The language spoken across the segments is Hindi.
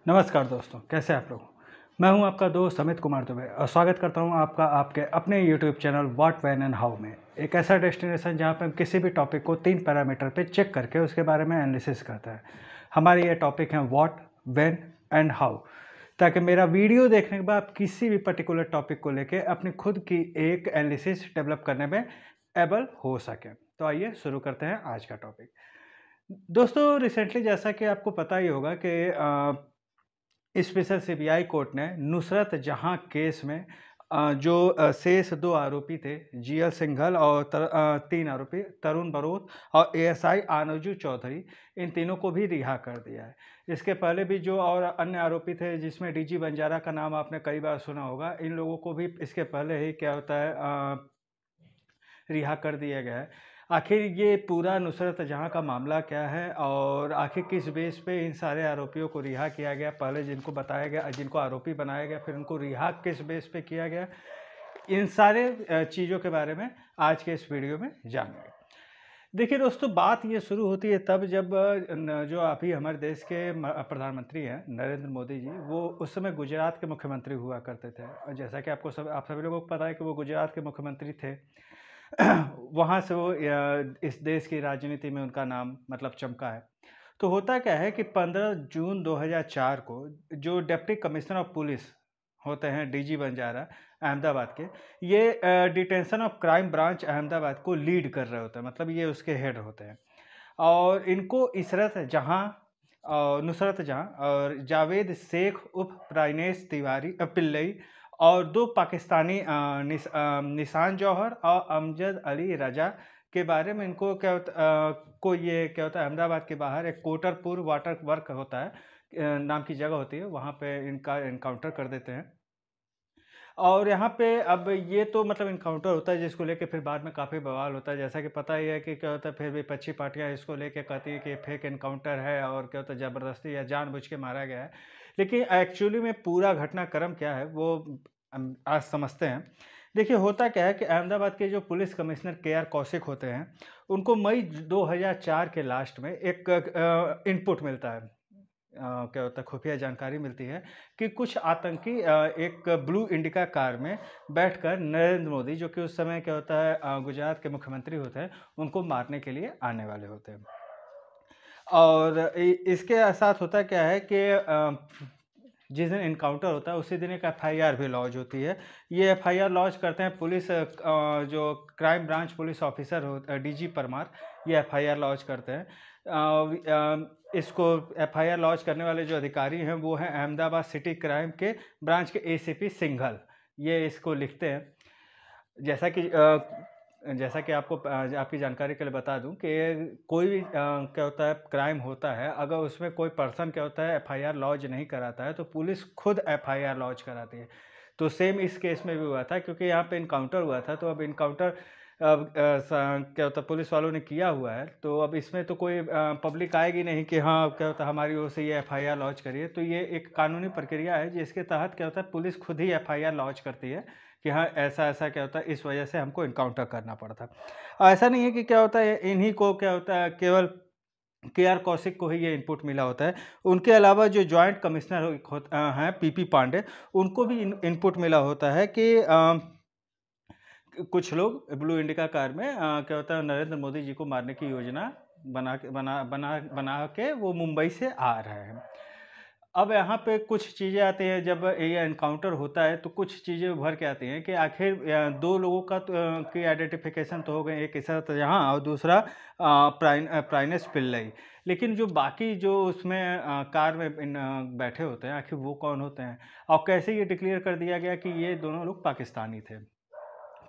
नमस्कार दोस्तों, कैसे आप लोग। मैं हूं आपका दोस्त अमित कुमार दुबे और स्वागत करता हूं आपका आपके अपने YouTube channel what when and how में। एक ऐसा डेस्टिनेशन जहां पर हम किसी भी टॉपिक को 3 पैरामीटर पे चेक करके उसके बारे में एनालिसिस करते हैं। हमारे ये टॉपिक हैं व्हाट, व्हेन एंड हाउ, ताकि मेरा वीडियो देखने के बाद किसी भी पर्टिकुलर टॉपिक को लेके अपनी खुद की एक एनालिसिस डेवलप करने में एबल हो सके। तो आइए शुरू करते हैं आज का टॉपिक। दोस्तों, रिसेंटली जैसा कि आपको पता ही होगा कि स्पेशल सीबीआई कोर्ट ने नुसरत जहां केस में जो शेष 2 आरोपी थे, जीएल सिंघल और 3 आरोपी तरुण बरोत और एएसआई आनजू चौधरी, इन तीनों को भी रिहा कर दिया है। इसके पहले भी जो और अन्य आरोपी थे, जिसमें डीजी बंजारा का नाम आपने कई बार सुना होगा, इन लोगों को भी इसके पहले ही क्या होता है रिहा कर दिया गया है। आखिर ये पूरा नुसरत जहाँ का मामला क्या है और आखिर किस बेस पे इन सारे आरोपियों को रिहा किया गया, पहले जिनको बताया गया, जिनको आरोपी बनाया गया, फिर उनको रिहा किस बेस पे किया गया, इन सारे चीज़ों के बारे में आज के इस वीडियो में जानेंगे। देखिए दोस्तों, बात ये शुरू होती है तब जब जो अभी हमारे देश के प्रधानमंत्री हैं नरेंद्र मोदी जी, वो उस समय गुजरात के मुख्यमंत्री हुआ करते थे। और जैसा कि आप सभी लोगों को पता है कि वो गुजरात के मुख्यमंत्री थे। वहाँ से वो इस देश की राजनीति में उनका नाम मतलब चमका है। तो होता क्या है कि 15 जून 2004 को जो डिप्टी कमिश्नर ऑफ पुलिस होते हैं, डीजी बंजारा, अहमदाबाद के, ये detention of crime branch Ahmedabad को लीड कर रहे होते हैं, मतलब ये उसके हेड होते हैं। और इनको इशरत जहां और नुसरत जहां और जावेद शेख उर्फ प्राइनेश तिवारी पिल्लई और 2 पाकिस्तानी निशान जौहर और अमजद अली रजा के बारे में इनको क्या होता को ये क्या होता है, अहमदाबाद के बाहर एक कोटरपुर वाटर वर्क होता है, नाम की जगह होती है, वहाँ पे इनका इनकाउंटर कर देते हैं। और यहाँ पे अब ये तो मतलब इनकाउंटर होता है, जिसको लेके फिर बाद में काफ़ी बवाल होता है। जैसा कि पता ही है कि क्या होता है, फिर विपक्षी पार्टियाँ इसको लेके कहती है कि फेक एनकाउंटर है और क्या होता है, ज़बरदस्ती या जानबूझ के मारा गया है। लेकिन एक्चुअली में पूरा घटनाक्रम क्या है वो आज समझते हैं। देखिए, होता क्या है कि अहमदाबाद के जो पुलिस कमिश्नर केआर कौशिक होते हैं, उनको मई 2004 के लास्ट में एक इनपुट मिलता है, क्या होता है, खुफिया जानकारी मिलती है कि कुछ आतंकी एक ब्लू इंडिका कार में बैठकर नरेंद्र मोदी, जो कि उस समय क्या होता है गुजरात के मुख्यमंत्री होते हैं, उनको मारने के लिए आने वाले होते हैं। और इसके साथ होता क्या है कि जिस दिन इनकाउंटर होता है उसी दिन एक एफआईआर भी लॉन्च होती है। ये एफआईआर लॉन्च करते हैं पुलिस जो क्राइम ब्रांच पुलिस ऑफिसर हो डीजी परमार, ये एफआईआर लॉन्च करते हैं। इसको एफआईआर लॉन्च करने वाले जो अधिकारी हैं वो हैं अहमदाबाद सिटी क्राइम के ब्रांच के एसीपी सिंघल, ये इसको लिखते हैं। जैसा कि आपको आपकी जानकारी के लिए बता दूं कि कोई भी क्या होता है, क्राइम होता है, अगर उसमें कोई पर्सन क्या होता है एफआईआर लॉन्च नहीं कराता है तो पुलिस खुद एफआईआर लॉन्च कराती है। तो सेम इस केस में भी हुआ था, क्योंकि यहाँ पे इनकाउंटर हुआ था, तो अब इनकाउंटर क्या होता है पुलिस वालों ने किया हुआ है, तो अब इसमें तो कोई पब्लिक आएगी नहीं कि हाँ क्या होता है हमारी ओर से ये एफआईआर लॉन्च करिए। तो ये एक कानूनी प्रक्रिया है जिसके तहत क्या होता है पुलिस खुद ही एफआईआर लॉन्च करती है कि हाँ ऐसा ऐसा क्या होता है, इस वजह से हमको इनकाउंटर करना पड़ता। ऐसा नहीं है कि क्या होता है इन्हीं को क्या होता है केवल केआर कौशिक को ही ये इनपुट मिला होता है। उनके अलावा जो जॉइंट कमिश्नर हैं पीपी पांडे, उनको भी इनपुट मिला होता है कि कुछ लोग ब्लू इंडिका कार में क्या होता है नरेंद्र मोदी जी को मारने की योजना बना के वो मुंबई से आ रहे हैं। अब यहाँ पे कुछ चीज़ें आती हैं, जब ये एनकाउंटर होता है तो कुछ चीज़ें उभर के आती हैं कि आखिर 2 लोगों का की आइडेंटिफिकेशन तो हो गई, एक इशरत जहाँ और दूसरा प्राइनेस पिल्लई। लेकिन जो बाकी जो उसमें कार में बैठे होते हैं, आखिर वो कौन होते हैं और कैसे ये डिक्लेयर कर दिया गया कि ये दोनों लोग पाकिस्तानी थे।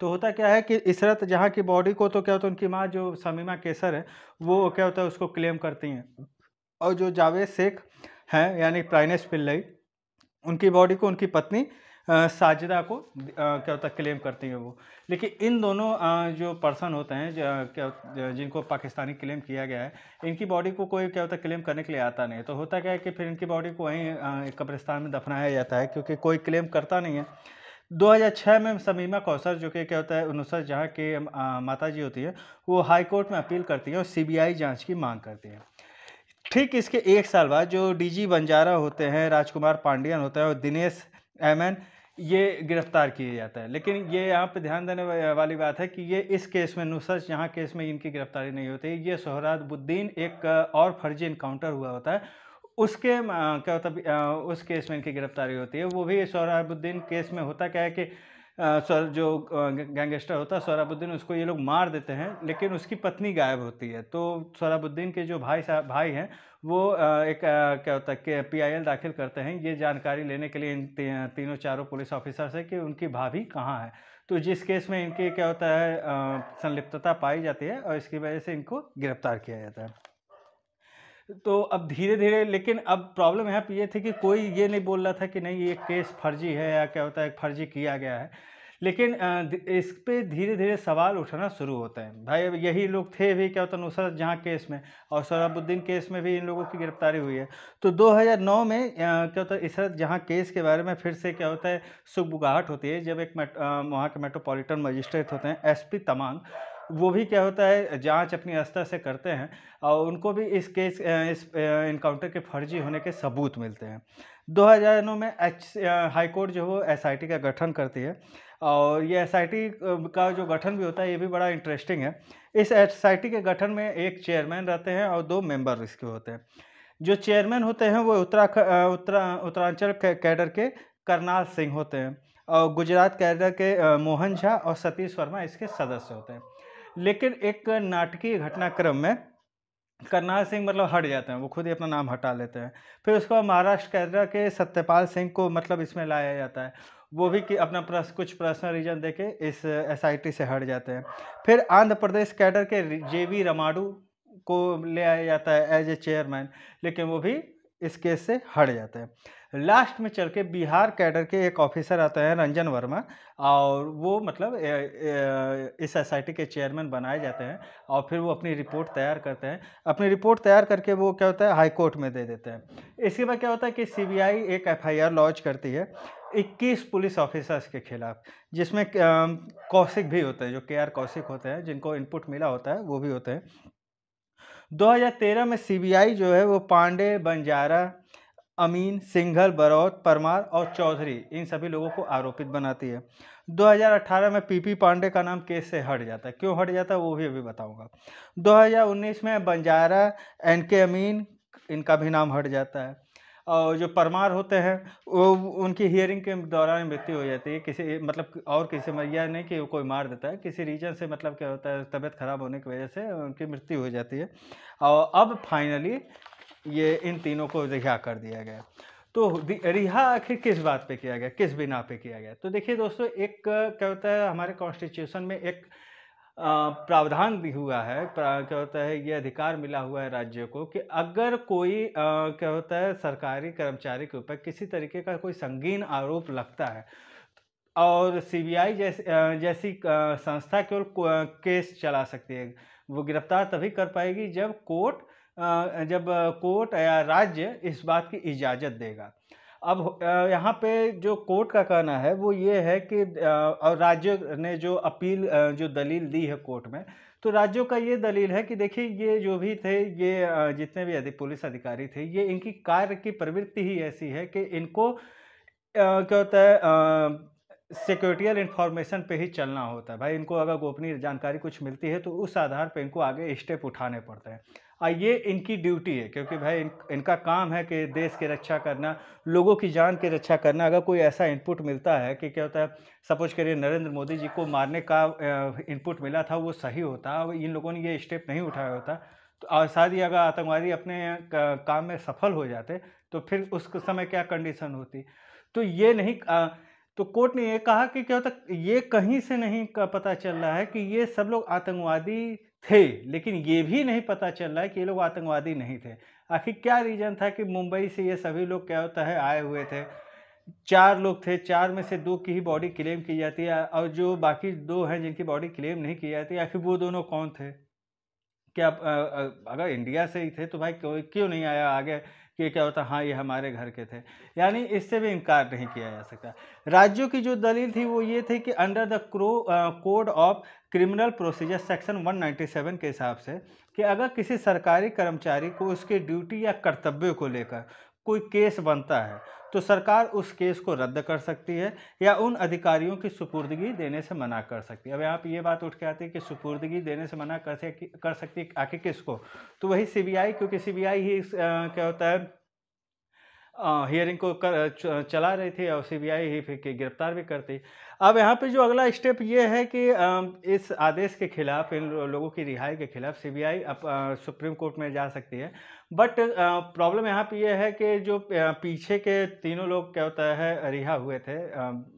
तो होता क्या है कि इशरत जहाँ की बॉडी को तो क्या होता है उनकी माँ जो शमीमा केसर है, वो क्या होता है उसको क्लेम करती हैं, और जो जावेद शेख हैं यानी प्राइनेस पिल्लई, उनकी बॉडी को उनकी पत्नी साजिदा को क्या होता है क्लेम करती हैं वो। लेकिन इन दोनों जो पर्सन होते हैं जिनको पाकिस्तानी क्लेम किया गया है, इनकी बॉडी को कोई क्या होता है क्लेम करने के लिए आता नहीं है। तो होता क्या है कि फिर इनकी बॉडी को वहीं कब्रिस्तान में दफनाया जाता है, क्योंकि कोई क्लेम करता नहीं है। 2006 में शमीमा कौसर, जो कि क्या होता है नुसरत जहाँ के माता जी होती है, वो हाई कोर्ट में अपील करती है और सीबीआई जांच की मांग करती है। ठीक इसके 1 साल बाद जो डीजी बंजारा होते हैं, राजकुमार पांडियन होता है और दिनेश एमएन, ये गिरफ्तार किए जाता है। लेकिन ये यहाँ पे ध्यान देने वाली बात है कि ये इस केस में, नुसरत जहाँ केस में इनकी गिरफ्तारी नहीं होती, ये सोहराबुद्दीन एक और फर्जी इनकाउंटर हुआ होता है, उसके क्या होता है उस केस में इनकी गिरफ्तारी होती है। वो भी सोहराबुद्दीन केस में होता क्या है कि जो गैंगस्टर होता है सोहराबुद्दीन, उसको ये लोग मार देते हैं, लेकिन उसकी पत्नी गायब होती है। तो सोहराबुद्दीन के जो भाई हैं, वो क्या होता है कि पीआईएल दाखिल करते हैं ये जानकारी लेने के लिए इन तीनों चारों पुलिस ऑफिसर से कि उनकी भाभी कहाँ है। तो जिस केस में इनकी क्या होता है संलिप्तता पाई जाती है और इसकी वजह से इनको गिरफ्तार किया जाता है। तो अब धीरे-धीरे, लेकिन अब प्रॉब्लम यहाँ पे ये थी कि कोई ये नहीं बोल रहा था कि नहीं ये केस फर्जी है या क्या होता है फर्जी किया गया है। लेकिन इस पे धीरे-धीरे सवाल उठना शुरू होते हैं। भाई अब यही लोग थे भी क्या होता है नुसरत जहाँ केस में और सोहराबुद्दीन केस में भी इन लोगों की गिरफ्तारी हुई है। तो 2009 में क्या होता है इशरत जहाँ केस के बारे में फिर से क्या होता है सुगबुगाहट होती है, जब एक वहाँ के मेट्रोपॉलिटन मजिस्ट्रेट होते हैं एसपी तमांग, वो भी क्या होता है जांच अपनी स्तर से करते हैं और उनको भी इस इनकाउंटर के फर्जी होने के सबूत मिलते हैं। 2009 में हाई कोर्ट जो वो एसआईटी का गठन करती है और ये एसआईटी का जो गठन भी होता है ये भी बड़ा इंटरेस्टिंग है। इस एसआईटी के गठन में एक चेयरमैन रहते हैं और 2 मेंबर इसके होते हैं। जो चेयरमैन होते हैं वो उत्तरांचल कैडर के करनाल सिंह होते हैं और गुजरात कैडर के मोहन झा और सतीश वर्मा इसके सदस्य होते हैं। लेकिन एक नाटकीय घटनाक्रम में करनाल सिंह मतलब हट जाते हैं, वो खुद ही अपना नाम हटा लेते हैं। फिर उसके बाद महाराष्ट्र कैडर के सत्यपाल सिंह को मतलब इसमें लाया जाता है, वो भी कि अपना कुछ पर्सनल रीजन देके इस एसआईटी से हट जाते हैं। फिर आंध्र प्रदेश कैडर के जेवी रमाडू को ले आया जाता है एज ए चेयरमैन, लेकिन वो भी इस केस से हट जाते हैं। लास्ट में चल के बिहार कैडर के एक ऑफिसर आते हैं रंजन वर्मा और वो मतलब इस एसआईटी के चेयरमैन बनाए जाते हैं और फिर वो अपनी रिपोर्ट तैयार करते हैं। अपनी रिपोर्ट तैयार करके वो क्या होता है हाई कोर्ट में दे देते हैं। इसके बाद क्या होता है कि सीबीआई एक एफआईआर लॉन्च करती है 21 पुलिस ऑफिसर्स के खिलाफ, जिसमें कौशिक भी होते हैं, जो के आर कौशिक होते हैं, जिनको इनपुट मिला होता है वो भी होते हैं। 2013 में सीबीआई जो है वो पांडे, बंजारा, अमीन, सिंघल, बरौत, परमार और चौधरी इन सभी लोगों को आरोपित बनाती है। 2018 में पीपी पांडे का नाम केस से हट जाता है। क्यों हट जाता है वो भी अभी बताऊंगा। 2019 में बंजारा, एनके अमीन इनका भी नाम हट जाता है और जो परमार होते हैं वो उनकी हियरिंग के दौरान मृत्यु हो जाती है, किसी मतलब और किसी यह नहीं कि वो कोई मार देता है, किसी रीजन से मतलब क्या होता है तबीयत खराब होने की वजह से उनकी मृत्यु हो जाती है और अब फाइनली ये इन तीनों को रिहा कर दिया गया। तो रिहा आखिर किस बात पे किया गया, किस बिना पे किया गया? तो देखिए दोस्तों, एक क्या होता है हमारे कॉन्स्टिट्यूशन में एक प्रावधान भी हुआ है, क्या होता है ये अधिकार मिला हुआ है राज्यों को कि अगर कोई क्या होता है सरकारी कर्मचारी के ऊपर किसी तरीके का कोई संगीन आरोप लगता है और सीबीआई जैसी संस्था केवल केस चला सकती है। वो गिरफ्तार तभी कर पाएगी जब कोर्ट या राज्य इस बात की इजाज़त देगा। अब यहाँ पे जो कोर्ट का कहना है वो ये है कि और राज्य ने जो अपील जो दलील दी है कोर्ट में, तो राज्यों का ये दलील है कि देखिए ये जो भी थे ये जितने भी पुलिस अधिकारी थे, ये इनकी कार्य की प्रवृत्ति ही ऐसी है कि इनको क्या होता है सिक्योरिटियल इन्फॉर्मेशन पे ही चलना होता है। भाई इनको अगर गोपनीय जानकारी कुछ मिलती है तो उस आधार पे इनको आगे स्टेप उठाने पड़ते हैं। ये इनकी ड्यूटी है क्योंकि भाई इनका काम है कि देश की रक्षा करना, लोगों की जान की रक्षा करना। अगर कोई ऐसा इनपुट मिलता है कि क्या होता है सपोज करिए नरेंद्र मोदी जी को मारने का इनपुट मिला था, वो सही होता, इन लोगों ने ये स्टेप नहीं उठाया होता तो और शायद ही अगर आतंकवादी अपने काम में सफल हो जाते तो फिर उस समय क्या कंडीशन होती। तो ये नहीं तो कोर्ट ने ये कहा कि क्या होता ये कहीं से नहीं पता चल रहा है कि ये सब लोग आतंकवादी थे, लेकिन ये भी नहीं पता चल रहा है कि ये लोग आतंकवादी नहीं थे। आखिर क्या रीज़न था कि मुंबई से ये सभी लोग क्या होता है आए हुए थे। 4 लोग थे, 4 में से 2 की ही बॉडी क्लेम की जाती है और जो बाकी 2 हैं जिनकी बॉडी क्लेम नहीं की जाती, आखिर वो दोनों कौन थे? क्या अगर इंडिया से ही थे तो भाई कोई क्यों नहीं आया आगे कि क्या होता हाँ ये हमारे घर के थे। यानी इससे भी इनकार नहीं किया जा सकता। राज्यों की जो दलील थी वो ये थी कि under the code of criminal procedure section 197 के हिसाब से कि अगर किसी सरकारी कर्मचारी को उसके ड्यूटी या कर्तव्य को लेकर कोई केस बनता है, तो सरकार उस केस को रद्द कर सकती है या उन अधिकारियों की सुपुर्दगी देने से मना कर सकती है। अब यहाँ पे ये बात उठ के आती है कि सुपुर्दगी देने से मना कर सकती है आखिर किसको? तो वही सीबीआई, क्योंकि सीबीआई ही क्या होता है, हियरिंग को चला रही थी और सीबीआई ही फिर गिरफ्तार भी करती। अब यहाँ पे जो अगला स्टेप ये है कि इस आदेश के खिलाफ, इन लोगों की रिहाई के खिलाफ सीबीआई सुप्रीम कोर्ट में जा सकती है। बट प्रॉब्लम यहाँ पे ये है कि जो पीछे के तीनों लोग क्या होता है रिहा हुए थे,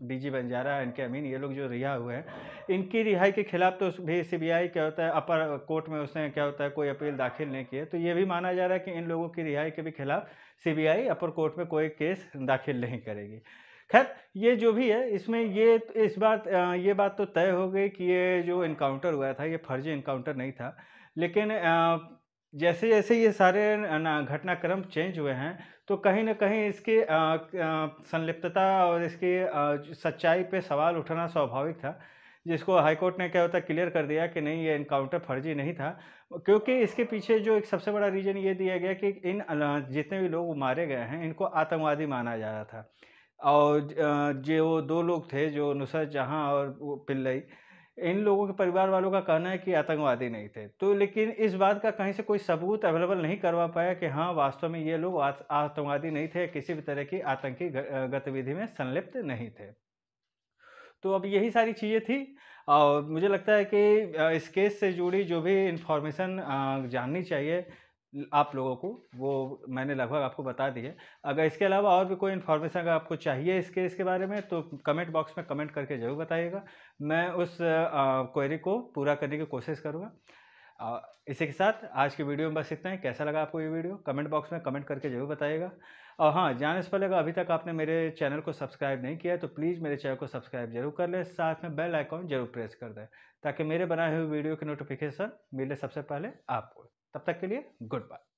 डीजी बंजारा, इनके अमीन, ये लोग जो रिहा हुए हैं, इनकी रिहाई के खिलाफ तो भी सीबीआई क्या होता है अपर कोर्ट में उसने क्या होता है कोई अपील दाखिल नहीं की है। तो ये भी माना जा रहा है कि इन लोगों की रिहाई के भी खिलाफ सीबीआई अपर कोर्ट में कोई केस दाखिल नहीं करेगी। खैर, ये जो भी है, इसमें ये ये बात तो तय हो गई कि ये जो एनकाउंटर हुआ था ये फर्जी एनकाउंटर नहीं था। लेकिन जैसे-जैसे ये सारे घटनाक्रम चेंज हुए हैं, तो कहीं न कहीं इसकी संलिप्तता और इसकी सच्चाई पे सवाल उठना स्वाभाविक था, जिसको हाई कोर्ट ने क्या होता है क्लियर कर दिया कि नहीं, ये एनकाउंटर फर्जी नहीं था। क्योंकि इसके पीछे जो एक सबसे बड़ा रीज़न ये दिया गया कि इन जितने भी लोग मारे गए हैं, इनको आतंकवादी माना जा रहा था। और जो 2 लोग थे, जो नुसरत जहाँ और वो पिल्लई, इन लोगों के परिवार वालों का कहना है कि आतंकवादी नहीं थे। तो लेकिन इस बात का कहीं से कोई सबूत अवेलेबल नहीं करवा पाया कि हाँ, वास्तव में ये लोग आतंकवादी नहीं थे, किसी भी तरह की आतंकी गतिविधि में संलिप्त नहीं थे। तो अब यही सारी चीज़ें थी और मुझे लगता है कि इस केस से जुड़ी जो भी इन्फॉर्मेशन जाननी चाहिए आप लोगों को, वो मैंने लगभग आपको बता दी है। अगर इसके अलावा और भी कोई इन्फॉर्मेशन अगर आपको चाहिए इस केस के बारे में, तो कमेंट बॉक्स में कमेंट करके ज़रूर बताइएगा। मैं उस क्वेरी को पूरा करने की कोशिश करूँगा। इसी के साथ आज की वीडियो में बस इतना ही। कैसा लगा आपको ये वीडियो? कमेंट बॉक्स में कमेंट करके ज़रूर बताइएगा। और हाँ, जाने से पहले अगर अभी तक आपने मेरे चैनल को सब्सक्राइब नहीं किया है, तो प्लीज़ मेरे चैनल को सब्सक्राइब ज़रूर कर लें, साथ में बेल आइकॉन ज़रूर प्रेस कर दें, ताकि मेरे बनाए हुए वीडियो की नोटिफिकेशन मिले सबसे पहले आपको। तब तक के लिए गुड बाय।